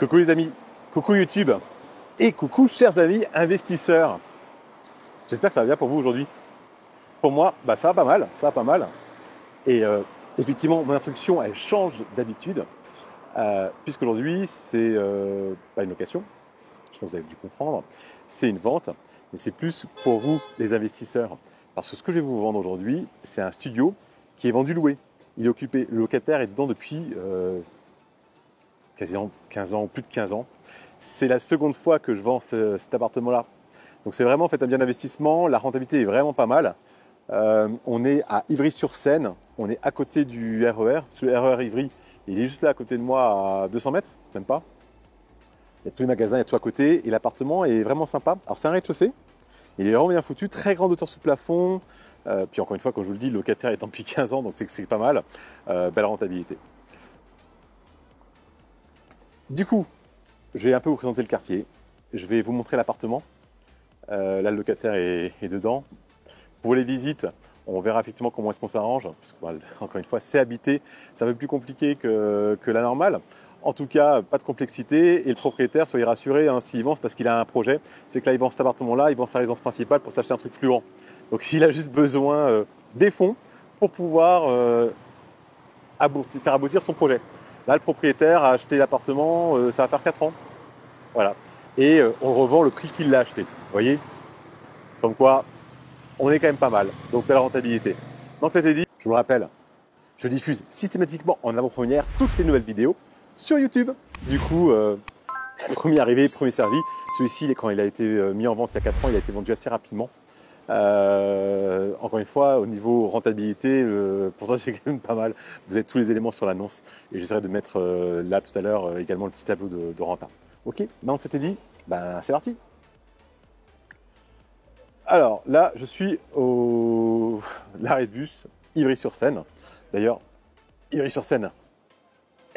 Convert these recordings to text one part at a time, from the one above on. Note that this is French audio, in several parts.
Coucou les amis, coucou YouTube et coucou chers amis investisseurs. J'espère que ça va bien pour vous aujourd'hui. Pour moi, ça va pas mal. Et effectivement, mon instruction, elle change d'habitude, puisqu'aujourd'hui, c'est pas une location, je pense que vous avez dû comprendre, c'est une vente, mais c'est plus pour vous, les investisseurs. Parce que ce que je vais vous vendre aujourd'hui, c'est un studio qui est vendu loué. Il est occupé, le locataire est dedans depuis quasiment 15 ans, plus de 15 ans. C'est la seconde fois que je vends cet appartement-là. Donc c'est vraiment fait un bien d'investissement, la rentabilité est vraiment pas mal. On est à Ivry-sur-Seine, on est à côté du RER. Le RER Ivry, il est juste là à côté de moi à 200 mètres, même pas. Il y a tous les magasins, il y a tout à côté et l'appartement est vraiment sympa. Alors c'est un rez-de-chaussée, il est vraiment bien foutu, très grande hauteur sous plafond. Puis encore une fois, comme je vous le dis, le locataire est depuis 15 ans, donc c'est pas mal. Belle rentabilité. Du coup, je vais un peu vous présenter le quartier. Je vais vous montrer l'appartement. Là, le locataire est dedans. Pour les visites, on verra effectivement comment est-ce qu'on s'arrange. Encore une fois, c'est habité. C'est un peu plus compliqué que la normale. En tout cas, pas de complexité. Et le propriétaire, soyez rassurés, hein, s'il vend, c'est parce qu'il a un projet. C'est que là, il vend cet appartement-là, il vend sa résidence principale pour s'acheter un truc plus grand. Donc, il a juste besoin des fonds pour pouvoir faire aboutir son projet. Là, le propriétaire a acheté l'appartement, ça va faire 4 ans. Voilà. Et on revend le prix qu'il l'a acheté. Vous voyez ? Comme quoi, on est quand même pas mal. Donc, belle rentabilité. Donc, c'était dit, je vous le rappelle, je diffuse systématiquement en avant-première toutes les nouvelles vidéos sur YouTube. Du coup, premier arrivé, premier servi. Celui-ci, quand il a été mis en vente il y a 4 ans, il a été vendu assez rapidement. Encore une fois, au niveau rentabilité, pour ça c'est quand même pas mal. Vous avez tous les éléments sur l'annonce et j'essaierai de mettre là tout à l'heure également le petit tableau de renta. Ok, donc c'était dit, c'est parti. Alors là, je suis au l'arrêt de bus Ivry-sur-Seine. D'ailleurs, Ivry-sur-Seine,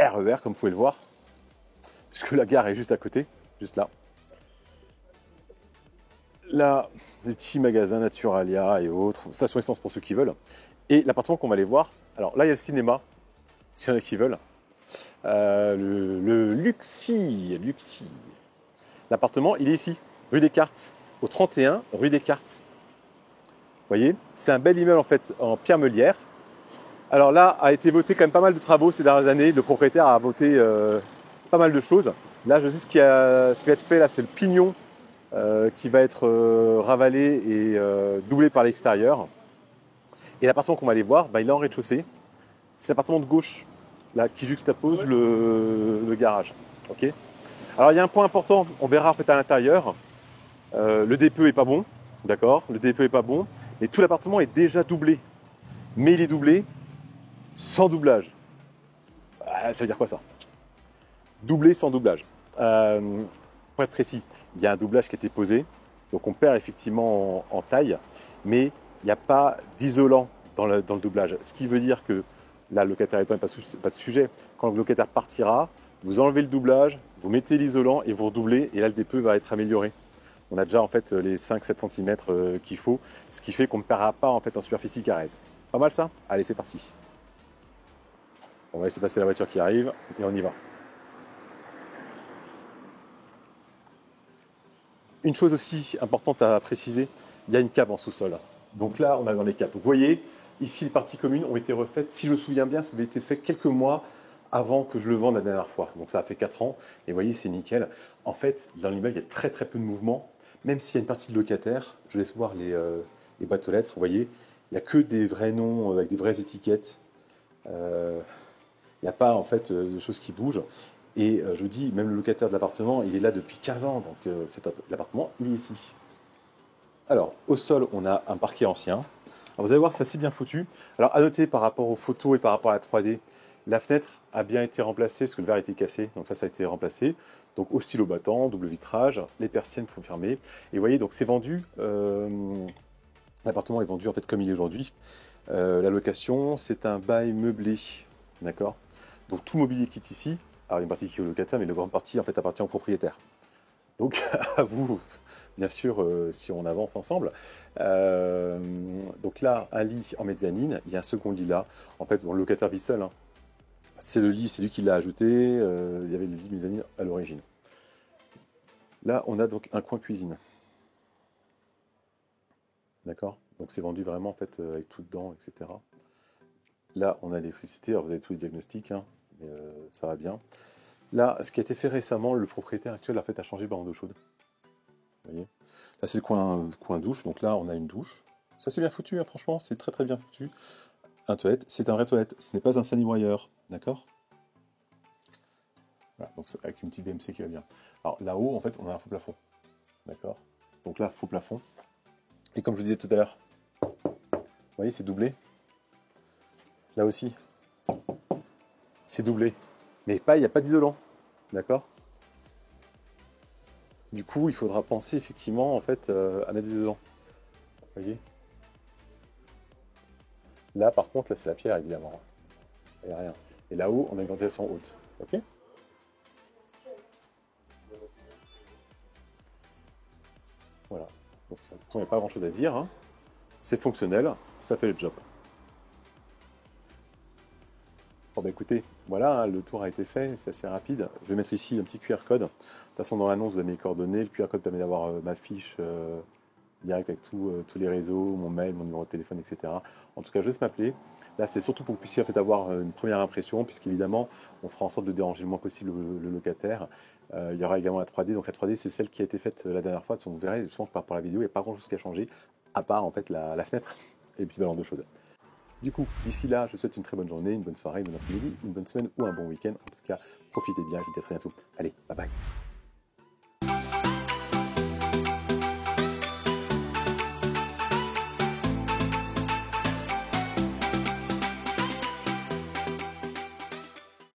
RER comme vous pouvez le voir, puisque la gare est juste à côté, juste là. Là, des petits magasins Naturalia et autres, station essence pour ceux qui veulent. Et l'appartement qu'on va aller voir, alors là il y a le cinéma, s'il y en a qui veulent. Le Luxi. L'appartement, il est ici, rue des Cartes, au 31 rue des Cartes. Vous voyez, c'est un bel immeuble en fait en pierre meulière. Alors là, a été voté quand même pas mal de travaux ces dernières années. Le propriétaire a voté pas mal de choses. Là, je sais ce qui va être fait là, c'est le pignon. Qui va être ravalé et doublé par l'extérieur. Et l'appartement qu'on va aller voir, il est en rez-de-chaussée. C'est l'appartement de gauche, là, qui juxtapose le garage. Okay. Alors il y a un point important, on verra en fait à l'intérieur. Le DPE est pas bon, d'accord. Le DPE est pas bon, et tout l'appartement est déjà doublé. Mais il est doublé sans doublage. Ça veut dire quoi ça? Doublé sans doublage. Pour être précis, il y a un doublage qui a été posé, donc on perd effectivement en taille, mais il n'y a pas d'isolant dans le doublage. Ce qui veut dire que là, le locataire étant pas de sujet, quand le locataire partira, vous enlevez le doublage, vous mettez l'isolant et vous redoublez, et là le DPE va être amélioré. On a déjà en fait les 5-7 cm qu'il faut, ce qui fait qu'on ne perdra pas en fait en superficie carrèze. Pas mal ça? Allez, c'est parti. On va laisser passer la voiture qui arrive et on y va. Une chose aussi importante à préciser, il y a une cave en sous-sol. Donc là, on est dans les caves. Vous voyez, ici, les parties communes ont été refaites. Si je me souviens bien, ça avait été fait quelques mois avant que je le vende la dernière fois. Donc ça a fait 4 ans. Et vous voyez, c'est nickel. En fait, dans l'immeuble, il y a très très peu de mouvement. Même s'il y a une partie de locataires, je laisse voir les boîtes aux lettres. Vous voyez, il n'y a que des vrais noms avec des vraies étiquettes. Il n'y a pas en fait de choses qui bougent. Et je vous dis, même le locataire de l'appartement, il est là depuis 15 ans, donc c'est top. L'appartement, il est ici. Alors, au sol, on a un parquet ancien. Alors, vous allez voir, c'est assez bien foutu. Alors, à noter par rapport aux photos et par rapport à la 3D, la fenêtre a bien été remplacée, parce que le verre était cassé, donc là, ça a été remplacé. Donc, au stylo battant, double vitrage, les persiennes confirmées. Et vous voyez, donc c'est vendu, l'appartement est vendu en fait comme il est aujourd'hui. La location, c'est un bail meublé, d'accord? Donc, tout mobilier qui est ici. Alors, il y a une partie qui est au locataire, mais la grande partie, en fait, appartient au propriétaire. Donc, à vous, bien sûr, si on avance ensemble. Donc là, un lit en mezzanine. Il y a un second lit là. En fait, bon, le locataire vit seul. Hein. C'est le lit, c'est lui qui l'a ajouté. Il y avait le lit mezzanine à l'origine. Là, on a donc un coin cuisine. D'accord? Donc c'est vendu vraiment en fait avec tout dedans, etc. Là, on a l'électricité. Alors vous avez tous les diagnostics, hein, mais ça va bien. Là, ce qui a été fait récemment, le propriétaire actuel en fait a changé le ballon d'eau chaude. Vous voyez? Là, c'est le coin douche. Donc là, on a une douche. Ça, c'est bien foutu, hein, franchement, c'est très très bien foutu. Un toilette, c'est un vrai toilette. Ce n'est pas un sanimoyeur, d'accord? Voilà, donc avec une petite BMC qui va bien. Alors là-haut, en fait, on a un faux plafond. D'accord? Donc là, faux plafond. Et comme je vous disais tout à l'heure, vous voyez, c'est doublé. Là aussi, c'est doublé. Mais pas, il n'y a pas d'isolant. D'accord? Du coup, il faudra penser effectivement en fait à mettre des isolants. Vous voyez? Là, par contre, là, c'est la pierre, évidemment. Il n'y a rien. Et là-haut, on a une ventilation haute. Ok? Voilà. Donc, il n'y a pas grand-chose à dire, hein. C'est fonctionnel, ça fait le job. Bon bah écoutez, voilà, hein, le tour a été fait, c'est assez rapide. Je vais mettre ici un petit QR code. De toute façon, dans l'annonce, vous avez mes coordonnées. Le QR code permet d'avoir ma fiche directe avec tous les réseaux, mon mail, mon numéro de téléphone, etc. En tout cas, je laisse m'appeler. Là, c'est surtout pour que vous puissiez en fait, avoir une première impression, puisqu'évidemment, on fera en sorte de déranger le moins possible le locataire. Il y aura également la 3D. Donc la 3D, c'est celle qui a été faite la dernière fois. Donc, vous verrez, justement, que par rapport à la vidéo, il n'y a pas grand-chose qui a changé, à part en fait la fenêtre et puis le ballon d'eau chaude. Du coup, d'ici là, je vous souhaite une très bonne journée, une bonne soirée, une bonne après-midi, une bonne semaine ou un bon week-end. En tout cas, profitez bien, je vous dis à très bientôt. Allez, bye bye.